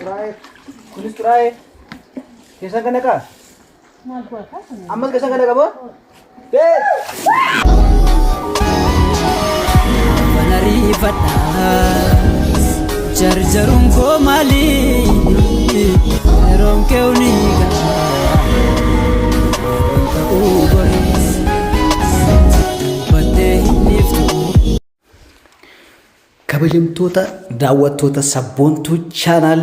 Try. Kunis try. Kesa ka na ka? Amal kesa ka na ka ba? Yes! Vanarifatas jarjarun ko mali rom ke uniga ta ubaris bate niftu kabajamtoota daawwattoota sabboontuu channel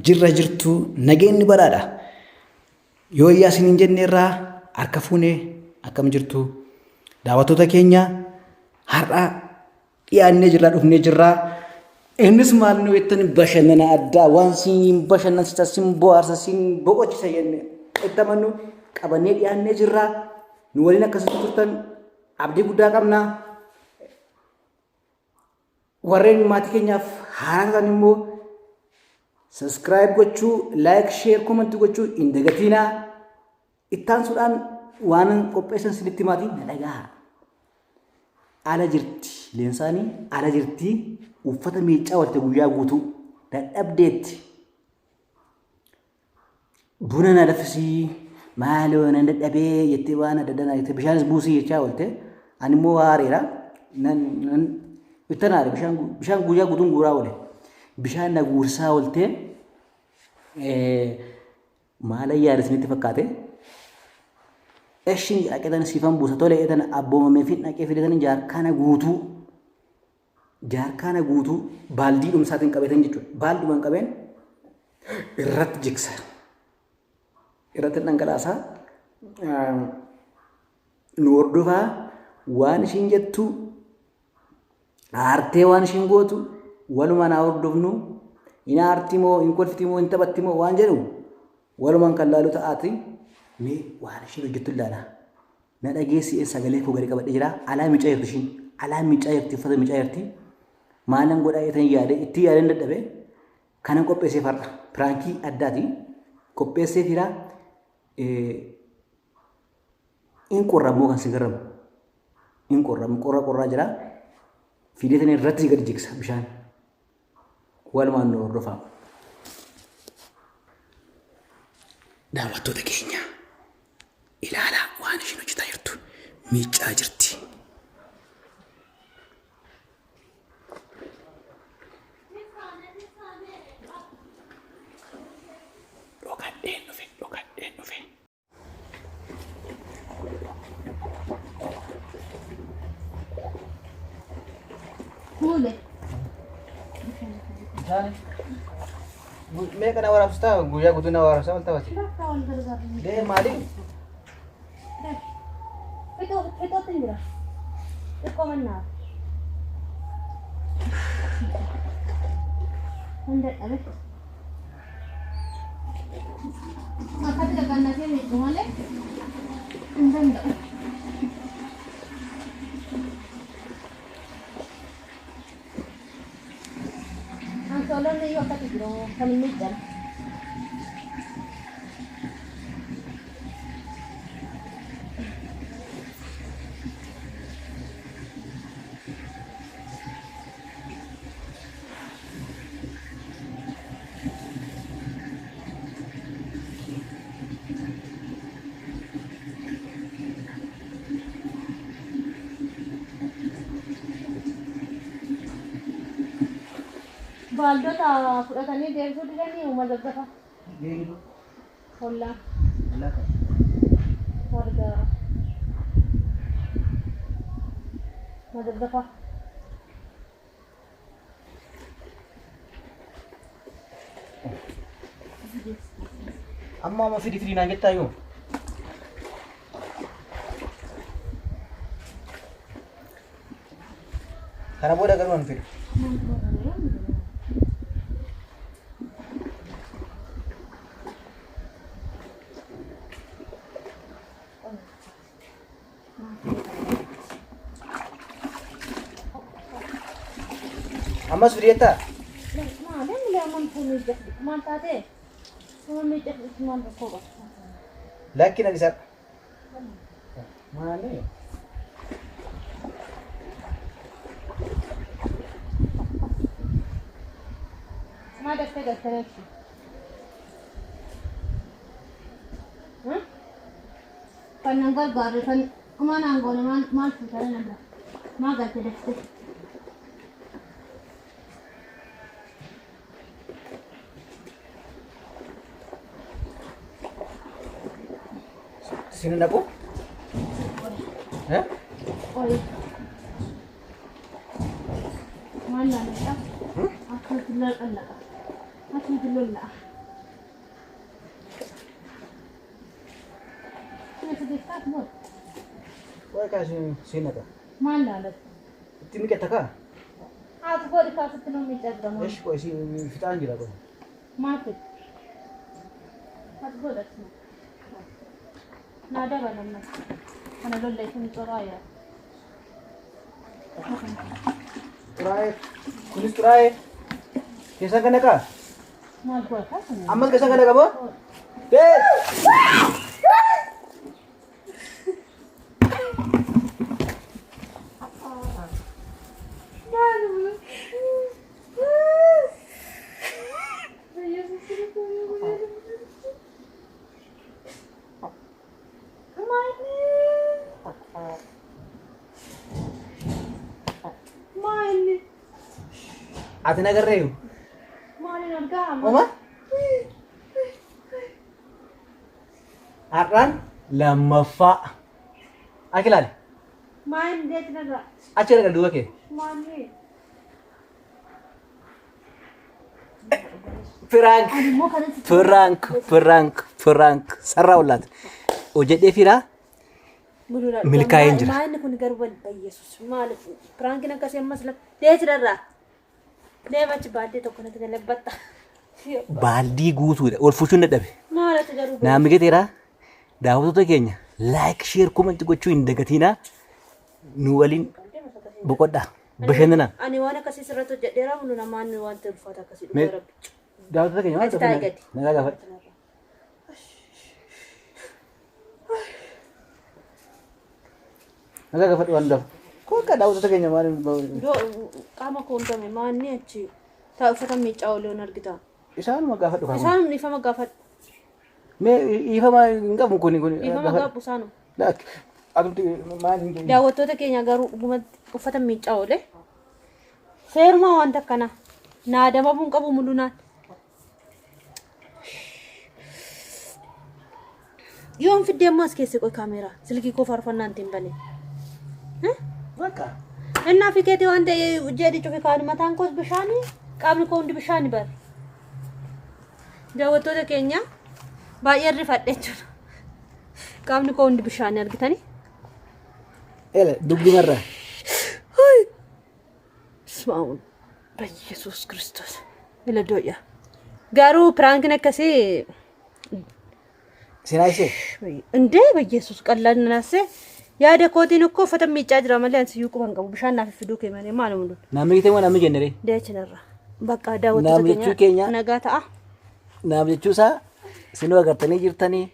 jirra jirtu nageenni baraadha yoo yaasin hin jenne irraa harka fuunee akkam jirtu daawwattoota keenya har'a dhiyaannee jirra dhufnee jirra innis maal nu ittiin bashannana addaa waan siin bashannansiisa siin bohaarsa siin boqochisa jenne itti amannu qabannee dhiyaannee jirra nu waliin akkasitti turtan abdii guddaa qabna warreen maatii keenyaaf haaraa ta'an immoo subscribe gochuu like share comment gochuu hin dagatinaa ittaansuudhaan waan qopheessan sinitti maatii na dhagaa ala jirti leensaanii ala jirti uffata miicaa walte guyyaa guutuu dadhabdeetti buna na lafisii maaloo na dadhabee jettee waan adda jettee bishaanis buusii jechaa walte ani immoo haareera nan ittanaare bishaan guyyaa guutuun guuraa wale bishaan na guursaa walte maala yaadisnitti fakkaate Eshin aketan sifan busa tole etan abboomame fi naqee fidetan jaarkaana guutuu baaldii dhumsaatiin qabetan jechuudha. Baaldiiwwan qabeen irratti jigsa. Irratti dhangalaasaa nu hordofaa waan ishiin jettu aartee waan ishiin gootu walumaan haa hordofnu hin aartii moo hin kolfiti moo hin taphatti moo waan jedhu walumaan kan laalu ta'aati. Mee waan ishiin hojjettu ilaala. Na dhageessi sagalee koo gadi qabadhe jira. Alaa miicaa jirti ishiin. Alaa miicaa jirti uffata miicaa jirti. Maalan godhaa eetan yaade itti yaadeen dadhabe. Kanan qopheessee farda. Piraankii addaati. Qopheessee fira. In qorramoo kan si garramu. In qorramu qorraa jira. Fideetan irratti gadi jigsa bishaan. Walumaan nu hordofaa. Daawwattoota keenya. Ilaala waan ishiin hojjetaa jirtu miicaa jirti. Dhokadheen dhufe. Mule. Mee kana waraabsitaa guyyaa guutuu na waraabsaa wal taphate. Dee maaliif? Itu tinggal. Itu mana? Hendak apa? Maka tidak akan nasi ni cuma le. Hendak. Solo ni yo kata kiro kami mikir. Baldo ta fudhatanii deemsuu didanii mazaggafa. Deemtu. Hollaa. Hollaa. Warga. Mazaggafa. Amma fidi naan jettaa yoo. Kana booda garuu hin fidu. Amma surieta. Nah, ada mulai aman punya jas, mantap deh. Punya jas cuma berkobar. Lagi nanti saat. Mana ni? Mana dah terus. Kan nanggal gari kan kemana anggone mal putare nanda. Magal tedeste. Sino na ko? Eh? Oi. Mana nanda? Aku tilal Allah. Aku tilal Allah. Sedekah mo. Wala ka sino ka? Mana nanda? Timi kita ka? Aku boleh kasih tenung meja dong. Yes po, si fitaan gila ko. Mati. Aku boleh semua. Nada ba naman? Ano doon dahil kung soraya? Turay. Kunis turay. Kisan ka na ka? Magbuwa ka? Amal kisan ka na ka mo? Dad! Ate nagarreyo. Mali nagkama. Mama? Har'aan lammaffaa. Akilaali. Main dia tidak. Achi laga duuba kee. Mali. Prank. Mau kan Prank. Sarraa ollaati. Hojjedhee firaa milkaa'een jira. Main kun garban Yesus. Mali. Prank nak kasih mas lak. Dia tidak. Dia baca baaldii tokko natti galabbatta. Baaldii guutuudha. Ol fuushuun dadhabe. Maalatu garuu Naamni gateeraa daawwattoota keenya laayik sheer koomenti gochuu hin dagatinaa. Nu waliin boqodhaa. Bashannanaa. ani waan akkasii sirratti hojjedheera hunda namaan wanta ulfaata akkasii dhugaa rabbi. Daawwattoota keenya maal ta'u nagaa gaafadha. Nagaa gaafadha waan dafu. Kun akka daawwattoota keenya maal Qaama koo hundame maanni achi ta'a uffata miiccaa olee argita. isaanuma gaafadhu kaama. Isaan ifama gaafadhu. Mee ifama hin qabu kun. Ifama gaafu isaanu. Laak atumti maal hin jiru. Daawwattoota keenya garuu dhugumatti uffata miiccaa olee. Seerumaa wanta akkana. Naadama buun qabu mul'unaan. Yoon fiddee ammoo as keessi qoy kaameeraa. Silkii koo faarfannaan ittiin bane. Bakka. Innaa fi keetii waan ta'e jedhi cufi kaani mataan koos bishaanii qaamni koo hundi bishaani bare. Daawwattoota keenya baay'ee rifadhe jechuudha. Qaamni koo hundi bishaanii argitanii. Ele dugdi marra. Smaa'uun Yesuus Kiristoos. Ila dooyya. Garuu piraankiin akkasii Sinaayisee. indee Yesuus qallaan naasee yaada kootiin uffata uffata miiccaa jira malee ansi yuuqu ban qabu bishaan naaf fiduu kee malee maal hundu. Namni kitee namni jennere. Deechinarra. Bakka daawwattoota keenya nagaa ta'a. Naaf jechuusaa sinuu agartanii jirtanii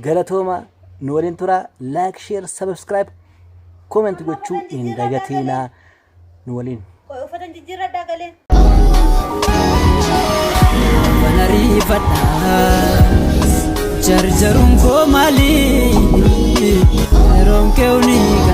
galatooma nu waliin tura like share subscribe comment gochuu hin dagatinaa nu waliin. Uffata jijjiirra daagaleen. Jarjarun ko mali rom ke unika